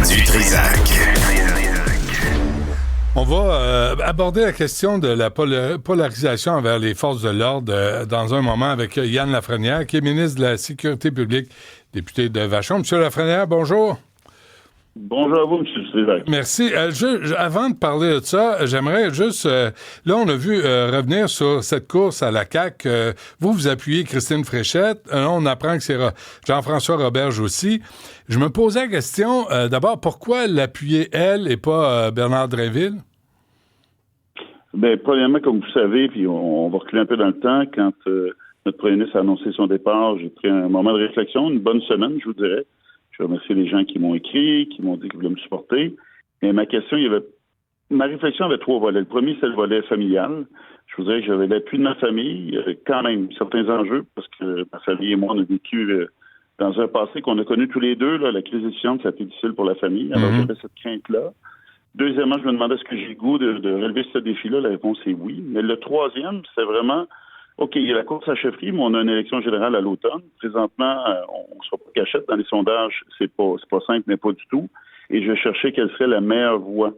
Du Trisac. On va aborder la question de la polarisation envers les forces de l'ordre dans un moment avec Yann Lafrenière, qui est ministre de la Sécurité publique, député de Vachon. Monsieur Lafrenière, bonjour. Bonjour à vous, M. Trisac. Merci. Avant de parler de ça, j'aimerais juste... là, on a vu revenir sur cette course à la CAQ. Vous appuyez Christine Fréchette. On apprend que c'est Jean-François Roberge aussi. Je me posais la question, d'abord, pourquoi l'appuyer elle et pas Bernard Drinville? Bien, premièrement, comme vous savez, puis on va reculer un peu dans le temps, quand notre premier ministre a annoncé son départ, j'ai pris un moment de réflexion, une bonne semaine, je vous dirais. Je remercie les gens qui m'ont écrit, qui m'ont dit qu'ils voulaient me supporter. Et ma réflexion avait trois volets. Le premier, c'est le volet familial. Je vous dirais que j'avais l'appui de ma famille, quand même certains enjeux, parce que ma famille et moi, on a vécu dans un passé qu'on a connu tous les deux, là, la crise étudiante, ça a été difficile pour la famille. Alors, j'avais cette crainte-là. Deuxièmement, je me demandais est-ce que j'ai le goût de relever ce défi-là. La réponse est oui. Mais le troisième, c'est vraiment... OK, il y a la course à chefferie, mais on a une élection générale à l'automne. Présentement, on ne sera pas cachette dans les sondages. C'est pas simple, mais pas du tout. Et je cherchais quelle serait la meilleure voie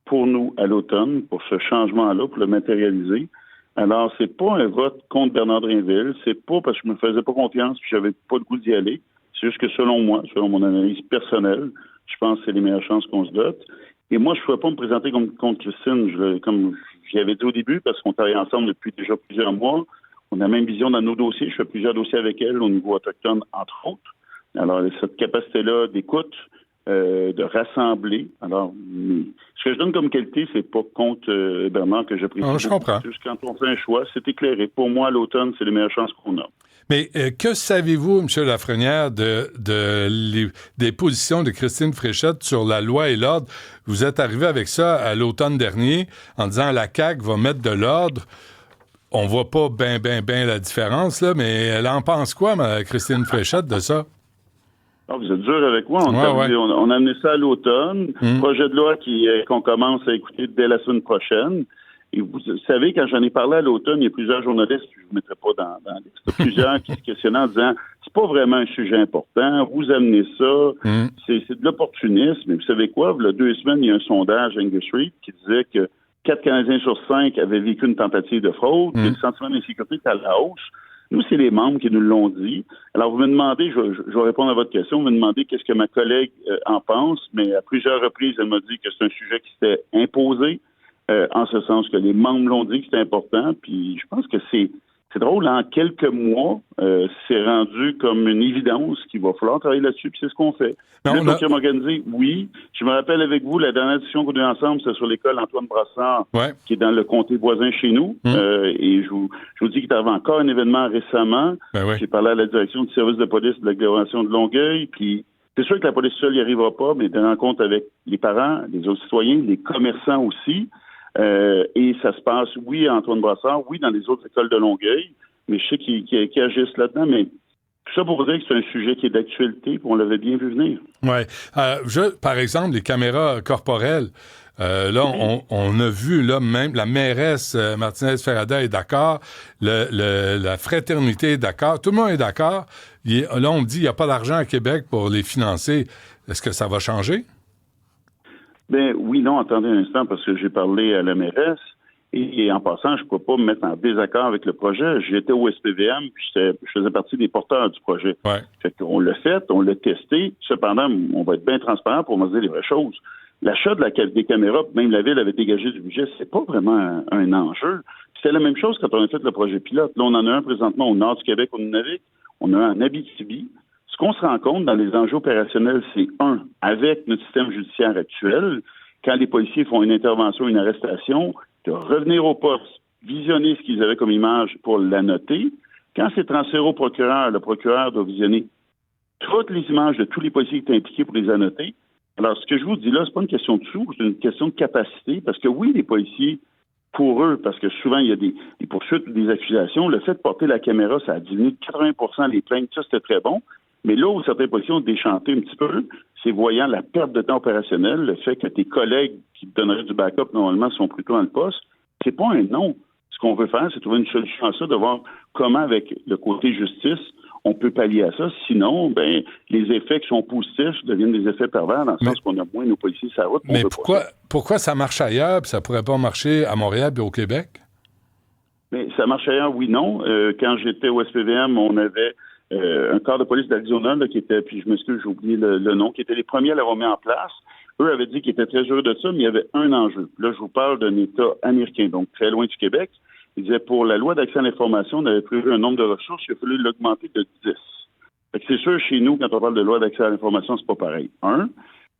pour nous à l'automne, pour ce changement-là, pour le matérialiser. Alors, c'est pas un vote contre Bernard Drinville. C'est pas parce que je me faisais pas confiance et j'avais pas le goût d'y aller. C'est juste que selon moi, selon mon analyse personnelle, je pense que c'est les meilleures chances qu'on se dote. Et moi, je ne pouvais pas me présenter contre Christine, comme j'y avais dit au début, parce qu'on travaille ensemble depuis déjà plusieurs mois. On a la même vision dans nos dossiers. Je fais plusieurs dossiers avec elle au niveau autochtone, entre autres. Alors, cette capacité-là d'écoute, de rassembler. Alors, ce que je donne comme qualité, c'est pas contre Bernard que j'apprécie. Je comprends. Juste quand on fait un choix, c'est éclairé. Pour moi, à l'automne, c'est les meilleures chances qu'on a. Mais que savez-vous, M. Lafrenière, des positions de Christine Fréchette sur la loi et l'ordre? Vous êtes arrivé avec ça à l'automne dernier en disant la CAQ va mettre de l'ordre. On voit pas bien la différence, là, mais elle en pense quoi, Christine Fréchette, de ça? Ah, vous êtes dur avec moi. On a amené ça à l'automne. Projet de loi qu'on commence à écouter dès la semaine prochaine. Et vous savez, quand j'en ai parlé à l'automne, il y a plusieurs journalistes, je ne vous mettrai pas dans plusieurs qui se questionnaient en disant c'est pas vraiment un sujet important, vous amenez ça, c'est de l'opportunisme. Mais vous savez quoi? Il y a 2 semaines, il y a un sondage Angus Reid qui disait que 4 Canadiens sur 5 avaient vécu une tentative de fraude, et le sentiment d'insécurité est à la hausse. Nous, c'est les membres qui nous l'ont dit. Alors, vous me demandez, je vais répondre à votre question, vous me demandez qu'est-ce que ma collègue en pense, mais à plusieurs reprises, elle m'a dit que c'est un sujet qui s'était imposé, en ce sens que les membres l'ont dit que c'était important, puis je pense que c'est drôle, en quelques mois, c'est rendu comme une évidence qu'il va falloir travailler là-dessus, puis c'est ce qu'on fait. Le organisé, oui. Je me rappelle avec vous, la dernière discussion qu'on a eu ensemble, c'est sur l'école Antoine Brassard, qui est dans le comté voisin chez nous, et je vous dis qu'il y avait encore un événement récemment. J'ai parlé à la direction du service de police de l'agglomération de Longueuil, puis c'est sûr que la police seule n'y arrivera pas, mais des rencontres avec les parents, les autres citoyens, les commerçants aussi. Et ça se passe, oui, à Antoine Brassard, oui, dans les autres écoles de Longueuil, mais je sais qu'ils agissent là-dedans, mais tout ça pour vous dire que c'est un sujet qui est d'actualité, puis on l'avait bien vu venir. Oui. Par exemple, les caméras corporelles, on a vu, là, même la mairesse Martinez-Ferrada est d'accord, la fraternité est d'accord, tout le monde est d'accord. Là, on me dit qu'il n'y a pas d'argent à Québec pour les financer. Est-ce que ça va changer? Ben oui, non, attendez un instant, parce que j'ai parlé à la mairesse, et en passant, je ne peux pas me mettre en désaccord avec le projet. J'étais au SPVM, puis je faisais partie des porteurs du projet. Fait qu'on l'a fait, on l'a testé. Cependant, on va être bien transparent pour me dire les vraies choses. L'achat des caméras, même la Ville avait dégagé du budget, c'est pas vraiment un enjeu. C'était la même chose quand on a fait le projet pilote. Là, on en a un présentement au nord du Québec, au Nunavik. On a un en Abitibi. Ce qu'on se rend compte dans les enjeux opérationnels, c'est avec notre système judiciaire actuel, quand les policiers font une intervention, une arrestation, de revenir au poste, visionner ce qu'ils avaient comme image pour la noter. Quand c'est transféré au procureur, le procureur doit visionner toutes les images de tous les policiers qui étaient impliqués pour les annoter. Alors, ce que je vous dis là, c'est pas une question de sous, c'est une question de capacité, parce que oui, les policiers, pour eux, parce que souvent, il y a des poursuites ou des accusations, le fait de porter la caméra, ça a diminué de 80% les plaintes, ça, c'était très bon. Mais là où certaines policiers ont déchanté un petit peu, c'est voyant la perte de temps opérationnel, le fait que tes collègues qui te donneraient du backup, normalement, sont plutôt dans le poste. C'est pas un non. Ce qu'on veut faire, c'est trouver une solution à ça, de voir comment, avec le côté justice, on peut pallier à ça. Sinon, ben, les effets qui sont positifs deviennent des effets pervers dans le sens qu'on a moins nos policiers sur la route. Mais pourquoi ça marche ailleurs et ça pourrait pas marcher à Montréal et au Québec? Mais ça marche ailleurs, oui, non. Quand j'étais au SPVM, on avait un corps de police d'Arizona là, qui était, puis je m'excuse, j'ai oublié le nom, qui était les premiers à l'avoir mis en place. Eux avaient dit qu'ils étaient très heureux de ça, mais il y avait un enjeu. Là, je vous parle d'un État américain, donc très loin du Québec. Ils disaient, pour la loi d'accès à l'information, on avait prévu un nombre de ressources, il a fallu l'augmenter de 10. Fait que c'est sûr, chez nous, quand on parle de loi d'accès à l'information, c'est pas pareil.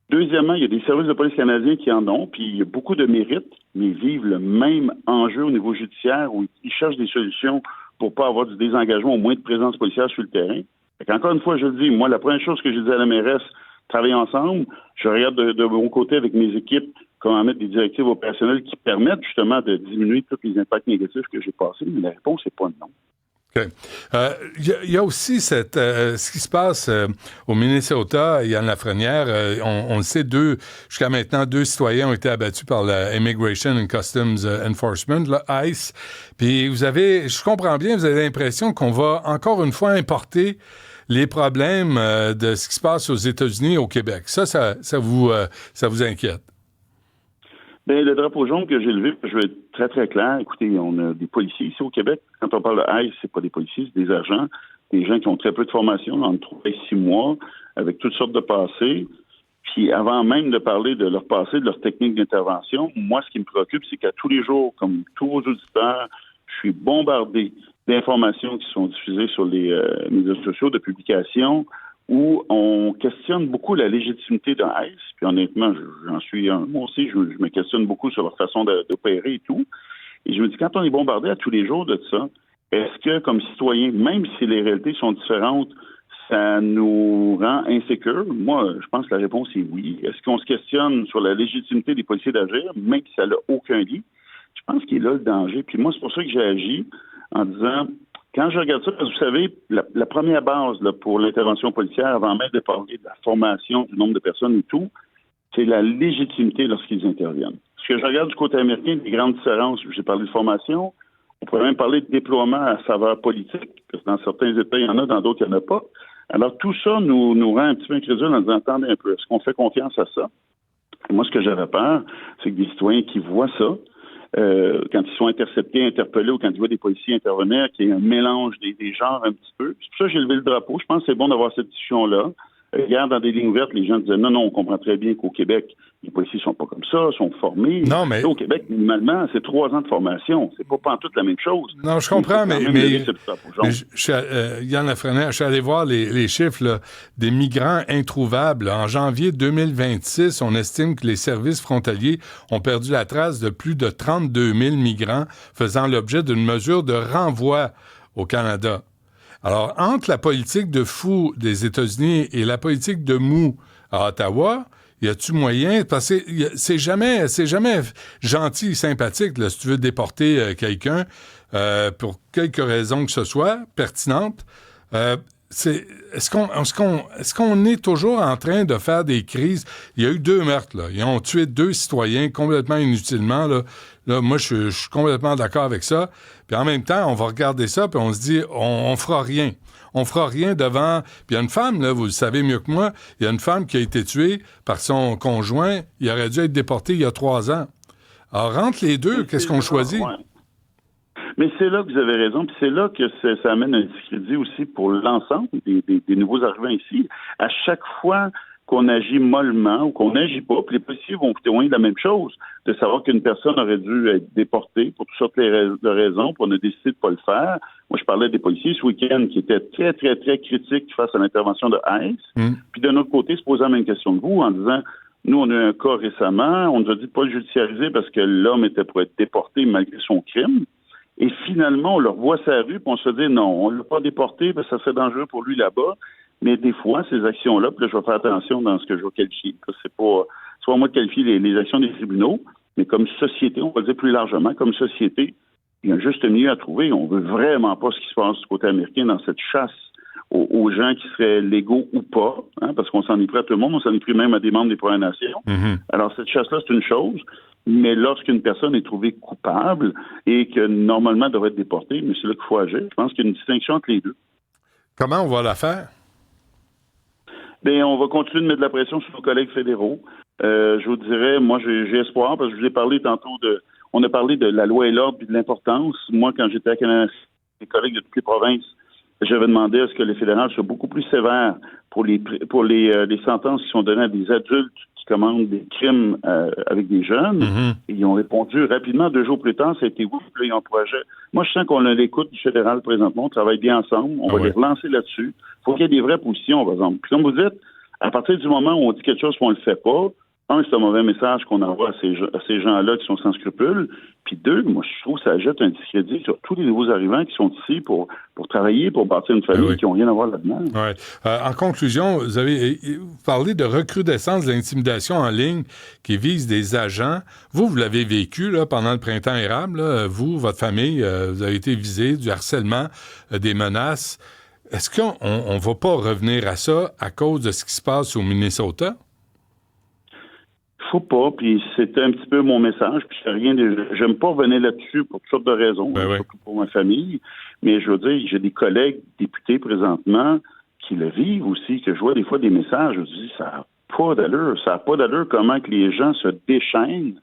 Deuxièmement, il y a des services de police canadiens qui en ont, puis il y a beaucoup de mérites, mais ils vivent le même enjeu au niveau judiciaire où ils cherchent des solutions pour pas avoir du désengagement, au moins de présence policière sur le terrain. Fait qu'encore une fois, je le dis, moi, la première chose que je dis à la mairesse, travailler ensemble, je regarde de mon côté avec mes équipes comment mettre des directives opérationnelles qui permettent justement de diminuer tous les impacts négatifs que j'ai passés, mais la réponse n'est pas non. OK. Il y a aussi ce qui se passe au Minnesota, Yann Lafrenière. On le sait, jusqu'à maintenant, 2 citoyens ont été abattus par la Immigration and Customs Enforcement, la ICE. Puis je comprends bien, vous avez l'impression qu'on va encore une fois importer les problèmes de ce qui se passe aux États-Unis et au Québec. Ça vous inquiète? Bien, le drapeau jaune que j'ai levé, je vais être très, très clair. Écoutez, on a des policiers ici au Québec. Quand on parle de ICE, c'est pas des policiers, c'est des agents, des gens qui ont très peu de formation, entre 3 et 6 mois, avec toutes sortes de passés. Puis avant même de parler de leur passé, de leur technique d'intervention, moi, ce qui me préoccupe, c'est qu'à tous les jours, comme tous vos auditeurs, je suis bombardé d'informations qui sont diffusées sur les médias sociaux, de publications, où on questionne beaucoup la légitimité de ICE. Puis honnêtement, j'en suis un. Moi aussi, je me questionne beaucoup sur leur façon d'opérer et tout. Et je me dis, quand on est bombardé à tous les jours de ça, est-ce que, comme citoyen, même si les réalités sont différentes, ça nous rend insécures? Moi, je pense que la réponse est oui. Est-ce qu'on se questionne sur la légitimité des policiers d'agir, même si ça n'a aucun lien? Je pense qu'il est là le danger. Puis moi, c'est pour ça que j'ai agi en disant, quand je regarde ça, parce que vous savez, la première base là, pour l'intervention policière, avant même de parler de la formation, du nombre de personnes et tout, c'est la légitimité lorsqu'ils interviennent. Ce que je regarde du côté américain, des grandes différences, j'ai parlé de formation, on pourrait même parler de déploiement à saveur politique, parce que dans certains États, il y en a, dans d'autres, il n'y en a pas. Alors, tout ça nous rend un petit peu incrédules en disant, attendez un peu, est-ce qu'on fait confiance à ça? Et moi, ce que j'avais peur, c'est que des citoyens qui voient ça, quand ils sont interceptés, interpellés ou quand ils voient des policiers intervenir, qu'il y ait un mélange des genres un petit peu. C'est pour ça que j'ai levé le drapeau. Je pense que c'est bon d'avoir cette discussion-là. Hier, dans des lignes ouvertes, les gens disaient non, on comprend très bien qu'au Québec, les policiers sont pas comme ça, sont formés. Non, mais... Au Québec, minimalement, c'est 3 ans de formation. C'est pas pantoute la même chose. Non, je comprends, mais Yann Lafrenière, je suis allé voir les chiffres là, des migrants introuvables. En janvier 2026, on estime que les services frontaliers ont perdu la trace de plus de 32 000 migrants faisant l'objet d'une mesure de renvoi au Canada. Alors, entre la politique de fou des États-Unis et la politique de mou à Ottawa, y a-tu moyen? Parce que c'est jamais gentil et sympathique là, si tu veux déporter quelqu'un pour quelque raison que ce soit, pertinente. Est-ce qu'on est toujours en train de faire des crises? Il y a eu 2 meurtres, là. Ils ont tué 2 citoyens complètement inutilement, là. Là, moi, je suis complètement d'accord avec ça. Puis en même temps, on va regarder ça, puis on se dit, on fera rien. On fera rien devant... Puis il y a une femme, là, vous le savez mieux que moi, il y a une femme qui a été tuée par son conjoint. Il aurait dû être déporté il y a 3 ans. Alors, entre les deux, qu'est-ce qu'on choisit? Ouais. Mais c'est là que vous avez raison, puis c'est là que ça amène un discrédit aussi pour l'ensemble des nouveaux arrivants ici. À chaque fois qu'on agit mollement ou qu'on n'agit pas, puis les policiers vont témoigner de la même chose, de savoir qu'une personne aurait dû être déportée pour toutes sortes de raisons, puis on a décidé de ne pas le faire. Moi, je parlais des policiers ce week-end qui étaient très, très, très critiques face à l'intervention de ICE. Puis d'un autre côté, se poser la même question de vous en disant, nous, on a eu un cas récemment, on nous a dit de ne pas le judiciariser parce que l'homme était pour être déporté malgré son crime. Et finalement, on le revoit sa rue, puis on se dit non, on ne l'a pas déporté parce que ça serait dangereux pour lui là-bas. Mais des fois, ces actions-là, puis là, je vais faire attention dans ce que je vais qualifier. C'est pas à moi de qualifier les actions des tribunaux, mais comme société, on va dire plus largement, comme société, il y a un juste milieu à trouver. On veut vraiment pas ce qui se passe du côté américain dans cette chasse aux gens qui seraient légaux ou pas, hein, parce qu'on s'en est pris à tout le monde, on s'en est pris même à des membres des Premières Nations. Mm-hmm. Alors, cette chasse-là, c'est une chose. Mais lorsqu'une personne est trouvée coupable et que normalement devrait être déportée, mais c'est là qu'il faut agir. Je pense qu'il y a une distinction entre les deux. Comment on va la faire? Bien, on va continuer de mettre de la pression sur nos collègues fédéraux. Je vous dirais, moi, j'ai espoir, parce que je vous ai parlé tantôt on a parlé de la loi et l'ordre et de l'importance. Moi, quand j'étais à Canada, les collègues de toutes les provinces, j'avais demandé à ce que les fédérales soient beaucoup plus sévères pour les sentences qui sont données à des adultes qui commandent des crimes avec des jeunes. Mm-hmm. Et ils ont répondu rapidement, 2 jours plus tard, ça a été oui, puis là, ils encourageaient. Moi, je sens qu'on a l'écoute du fédéral présentement, on travaille bien ensemble, on va les relancer là-dessus. Il faut qu'il y ait des vraies positions, par exemple. Puis comme vous dites, à partir du moment où on dit quelque chose qu'on ne le fait pas, c'est un mauvais message qu'on envoie à ces gens-là qui sont sans scrupules. Puis 2, moi, je trouve que ça jette un discrédit sur tous les nouveaux arrivants qui sont ici pour travailler, pour bâtir une famille, qui n'ont rien à voir là-dedans. Ouais. En conclusion, vous avez parlé de recrudescence de l'intimidation en ligne qui vise des agents. Vous l'avez vécu là, pendant le printemps érable. Là. Vous, votre famille, vous avez été visés du harcèlement, des menaces. Est-ce qu'on ne va pas revenir à ça à cause de ce qui se passe au Minnesota? Faut pas, puis c'était un petit peu mon message, puis j'aime pas revenir là-dessus pour toutes sortes de raisons, surtout pour ma famille, mais je veux dire, j'ai des collègues députés présentement qui le vivent aussi, que je vois des fois des messages, je me dis, ça n'a pas d'allure comment que les gens se déchaînent,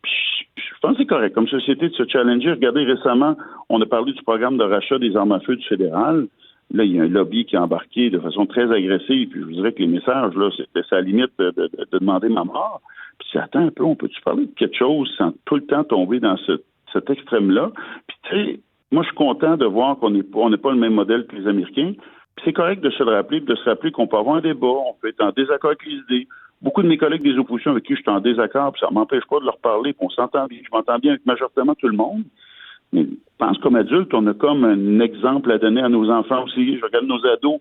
puis je pense que c'est correct, comme société, de se challenger. Regardez, récemment, on a parlé du programme de rachat des armes à feu du fédéral. Là, il y a un lobby qui est embarqué de façon très agressive, puis je vous dirais que les messages, là, c'était à la limite de demander ma mort. Puis attends un peu, on peut-tu parler de quelque chose sans tout le temps tomber dans cet extrême-là? Puis tu sais, moi, je suis content de voir qu'on n'est pas le même modèle que les Américains. Puis c'est correct de se le rappeler, de se rappeler qu'on peut avoir un débat, on peut être en désaccord avec les idées. Beaucoup de mes collègues des oppositions avec qui je suis en désaccord, puis ça ne m'empêche pas de leur parler, puis on s'entend bien. Je m'entends bien avec majoritairement tout le monde. Mais je pense qu'comme adulte, on a comme un exemple à donner à nos enfants aussi. Je regarde nos ados,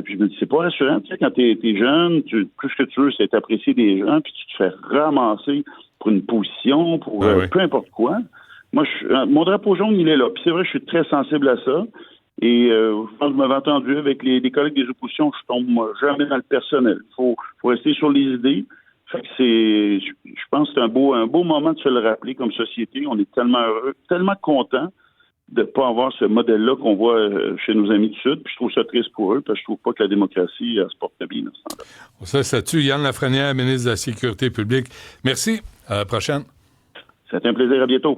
puis je me dis, c'est pas rassurant. Tu sais, quand t'es jeune, tout ce que tu veux, c'est apprécier des gens, puis tu te fais ramasser pour une position, pour peu importe quoi. Moi, mon drapeau jaune, il est là. Puis c'est vrai, je suis très sensible à ça. Et je pense que vous m'avez entendu avec les collègues des oppositions, je tombe jamais dans le personnel. Faut rester sur les idées. Fait que je pense que c'est un beau moment de se le rappeler comme société. On est tellement heureux, tellement content de ne pas avoir ce modèle-là qu'on voit chez nos amis du Sud. Puis je trouve ça triste pour eux, parce que je trouve pas que la démocratie se porte bien dans ce temps-là. Ça, c'est-tu Yann Lafrenière, ministre de la Sécurité publique. Merci. À la prochaine. C'était un plaisir. À bientôt.